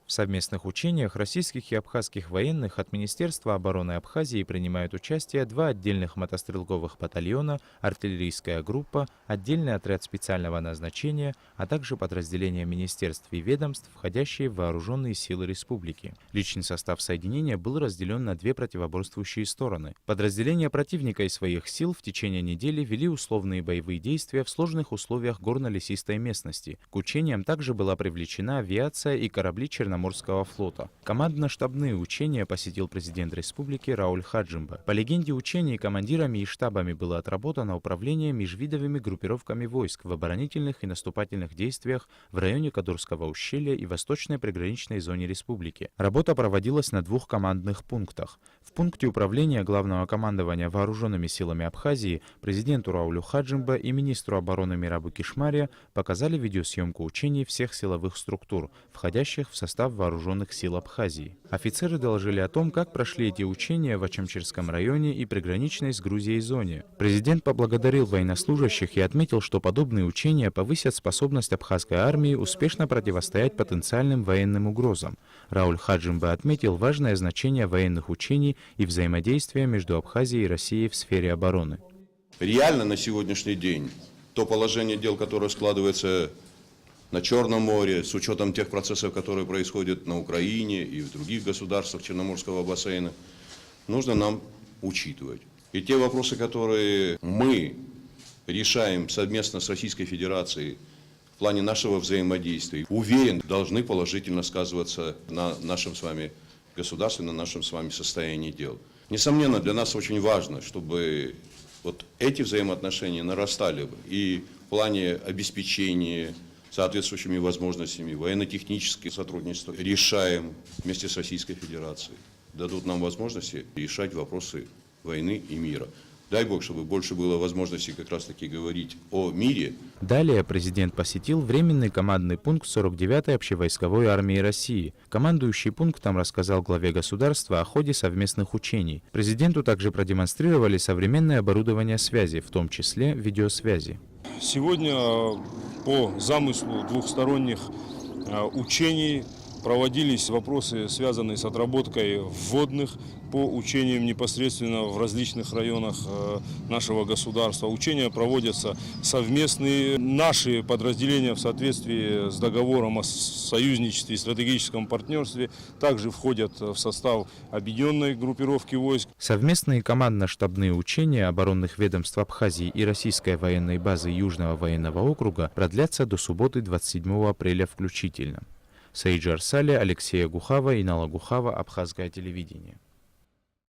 В совместных учениях российских и абхазских военных от Министерства обороны Абхазии принимают участие 2 отдельных мотострелковых батальона, артиллерийская группа, отдельный отряд специального назначения, а также подразделения министерств и ведомств, входящие в вооруженные силы республики. Личный состав соединения был разделен на 2 противоборствующие стороны. Подразделения противника и своих сил в течение недели вели условные боевые действия в сложных условиях горно-лесистой местности. К учениям также была привлечена авиация и корабли Черноморского флота. Командно-штабные учения посетил президент республики Рауль Хаджимба. По легенде учений, командирами и штабами было отработано управление межвидовыми группировками войск в оборонительных и наступательных действиях в районе Кадурского ущелья и восточной приграничной зоне республики. Работа проводилась на 2 командных пунктах. В пункте управления Главного командования вооруженными силами Абхазии президенту Раулю Хаджимба и министру обороны Мирабу Кишмария показали видеосъемку учений всех силовых структур, входящих в состав вооруженных сил Абхазии. Офицеры доложили о том, как прошли эти учения в Ачамчирском районе и приграничной с Грузией зоне. Президент поблагодарил военнослужащих и отметил, что подобные учения повысят способность абхазской армии успешно противостоять потенциальным военным угрозам. Рауль Хаджимба отметил важное значение военных учений и взаимодействия между Абхазией и Россией в сфере обороны. Реально на сегодняшний день то положение дел, которое складывается на Черном море, с учетом тех процессов, которые происходят на Украине и в других государствах Черноморского бассейна, нужно нам учитывать. И те вопросы, которые мы решаем совместно с Российской Федерацией в плане нашего взаимодействия, уверен, должны положительно сказываться на нашем с вами государстве, на нашем с вами состоянии дел. Несомненно, для нас очень важно, чтобы вот эти взаимоотношения нарастали бы и в плане обеспечения соответствующими возможностями, военно-техническое сотрудничество решаем вместе с Российской Федерацией. Дадут нам возможности решать вопросы войны и мира. Дай Бог, чтобы больше было возможностей как раз таки говорить о мире. Далее президент посетил временный командный пункт 49-й общевойсковой армии России. Командующий пунктом рассказал главе государства о ходе совместных учений. Президенту также продемонстрировали современное оборудование связи, в том числе видеосвязи. Сегодня по замыслу двухсторонних учений проводились вопросы, связанные с отработкой вводных по учениям непосредственно в различных районах нашего государства. Учения проводятся совместные. Наши подразделения в соответствии с договором о союзничестве и стратегическом партнерстве также входят в состав объединенной группировки войск. Совместные командно-штабные учения оборонных ведомств Абхазии и российской военной базы Южного военного округа продлятся до субботы 27 апреля включительно. Саиджи Арсали, Алексея Гухава и Нала Гухава, Абхазское телевидение.